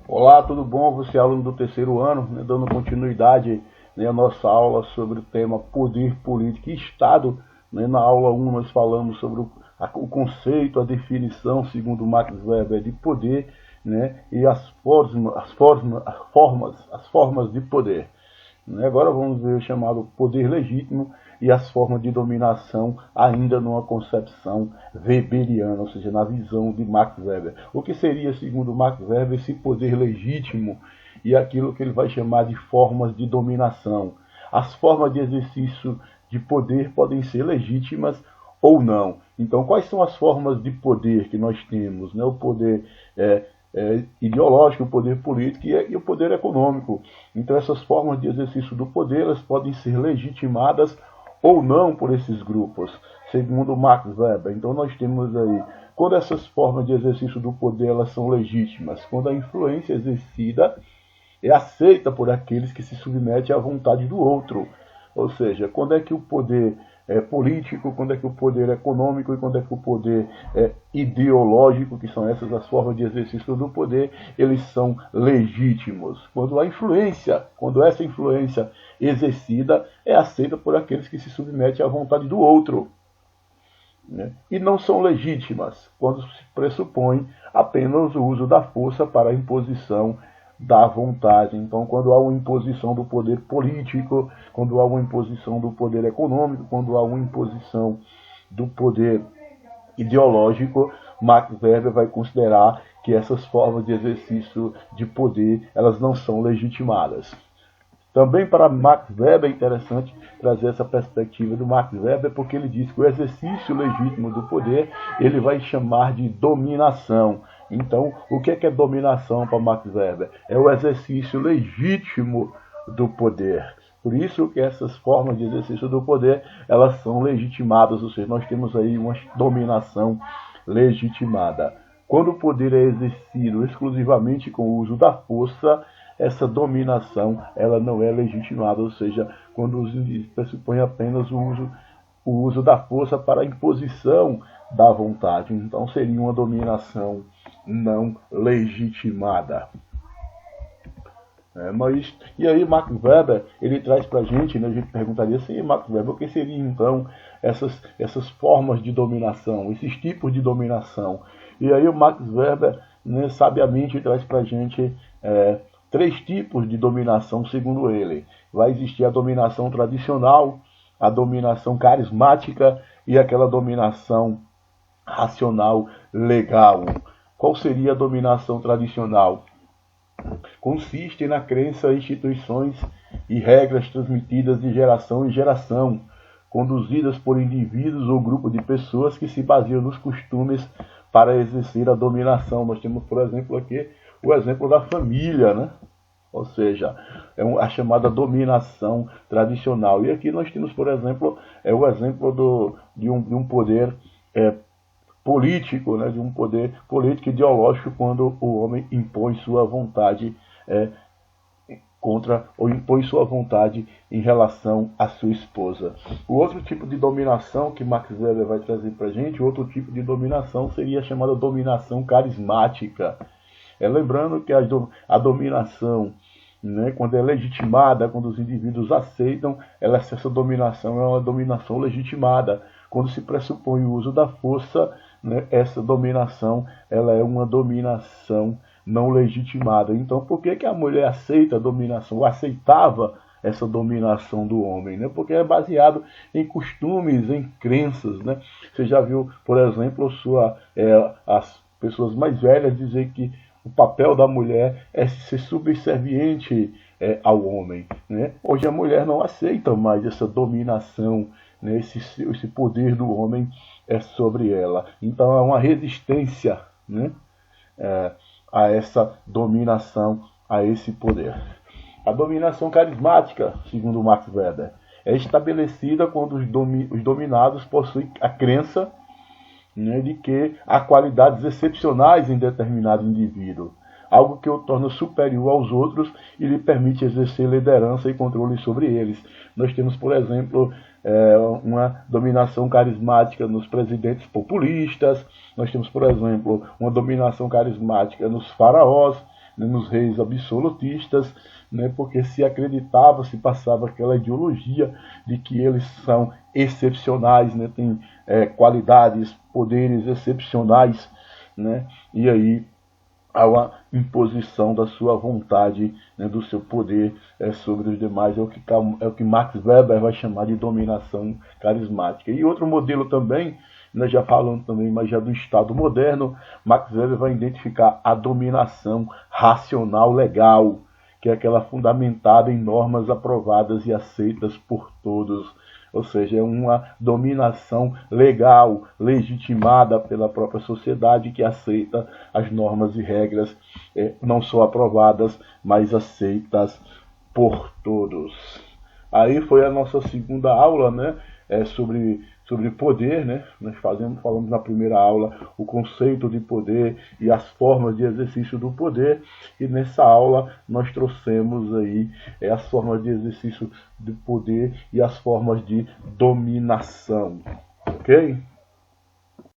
Olá, tudo bom? Você é aluno do terceiro ano, né, dando continuidade, né, à nossa aula sobre o tema Poder, Política e Estado. Né. Na aula 1 nós falamos sobre o conceito, a definição, segundo Max Weber, de poder, né, e as formas de poder. Agora vamos ver o chamado poder legítimo e as formas de dominação, ainda numa concepção weberiana, ou seja, na visão de Max Weber. O que seria, segundo Max Weber, esse poder legítimo e aquilo que ele vai chamar de formas de dominação? As formas de exercício de poder podem ser legítimas ou não. Então, quais são as formas de poder que nós temos? O poder ideológico, o poder político e o poder econômico. Então, essas formas de exercício do poder elas podem ser legitimadas ou não por esses grupos, segundo Max Weber. Então, nós temos aí, quando essas formas de exercício do poder elas são legítimas, quando a influência exercida é aceita por aqueles que se submetem à vontade do outro. Ou seja, quando é que o poder político, quando é que o poder econômico e quando é que o poder ideológico, que são essas as formas de exercício do poder, eles são legítimos. Quando a influência, quando essa influência exercida é aceita por aqueles que se submetem à vontade do outro. Né? E não são legítimas quando se pressupõe apenas o uso da força para a imposição da vontade. Então, quando há uma imposição do poder político, quando há uma imposição do poder econômico, quando há uma imposição do poder ideológico, Max Weber vai considerar que essas formas de exercício de poder elas não são legitimadas. Também para Max Weber é interessante trazer essa perspectiva do Max Weber, porque ele diz que o exercício legítimo do poder ele vai chamar de dominação. Então, o que é dominação para Max Weber? É o exercício legítimo do poder. Por isso que essas formas de exercício do poder, elas são legitimadas, ou seja, nós temos aí uma dominação legitimada. Quando o poder é exercido exclusivamente com o uso da força, essa dominação ela não é legitimada, ou seja, quando os indícios pressupõem apenas o uso da força para a imposição da vontade. Então seria uma dominação não legitimada. E aí Max Weber, ele traz para a gente, né, a gente perguntaria assim, Max Weber, o que seriam então essas formas de dominação, esses tipos de dominação? E aí o Max Weber, né, sabiamente traz para a gente três tipos de dominação, segundo ele. Vai existir a dominação tradicional, a dominação carismática e aquela dominação racional legal. Qual seria a dominação tradicional? Consiste na crença em instituições e regras transmitidas de geração em geração, conduzidas por indivíduos ou grupo de pessoas que se baseiam nos costumes para exercer a dominação. Nós temos, por exemplo, aqui o exemplo da família, né? Ou seja, a chamada dominação tradicional. E aqui nós temos, por exemplo, o exemplo de um poder político, né, de um poder político ideológico, quando o homem impõe sua vontade contra ou impõe sua vontade em relação à sua esposa. O outro tipo de dominação que Max Weber vai trazer para a gente, outro tipo de dominação seria a chamada dominação carismática. Lembrando que a dominação, né, quando é legitimada, quando os indivíduos aceitam, essa dominação é uma dominação legitimada. Quando se pressupõe o uso da força, né, essa dominação ela é uma dominação não legitimada. Então, por que a mulher aceita a dominação, ou aceitava essa dominação do homem? Né? Porque é baseado em costumes, em crenças. Né? Você já viu, por exemplo, as pessoas mais velhas dizer que o papel da mulher é ser subserviente ao homem. Né? Hoje a mulher não aceita mais essa dominação, né? Esse poder do homem sobre ela. Então é uma resistência, né? A essa dominação, a esse poder. A dominação carismática, segundo Max Weber, é estabelecida quando os dominados possuem a crença, né, de que há qualidades excepcionais em determinado indivíduo, algo que o torna superior aos outros e lhe permite exercer liderança e controle sobre eles. Nós temos, por exemplo, uma dominação carismática nos presidentes populistas, nós temos, por exemplo, uma dominação carismática nos faraós, né, nos reis absolutistas, né, porque se acreditava, se passava aquela ideologia de que eles são excepcionais, né, têm qualidades, poderes excepcionais, né, e aí há uma imposição da sua vontade, né, do seu poder sobre os demais. É o que Max Weber vai chamar de dominação carismática. E outro modelo também, nós já falando também, mas já do Estado moderno, Max Weber vai identificar a dominação racional legal, que é aquela fundamentada em normas aprovadas e aceitas por todos. Ou seja, é uma dominação legal, legitimada pela própria sociedade, que aceita as normas e regras, não só aprovadas, mas aceitas por todos. Aí foi a nossa segunda aula, né, sobre poder, né? Nós falamos na primeira aula o conceito de poder e as formas de exercício do poder, e nessa aula nós trouxemos aí as formas de exercício do poder e as formas de dominação, ok?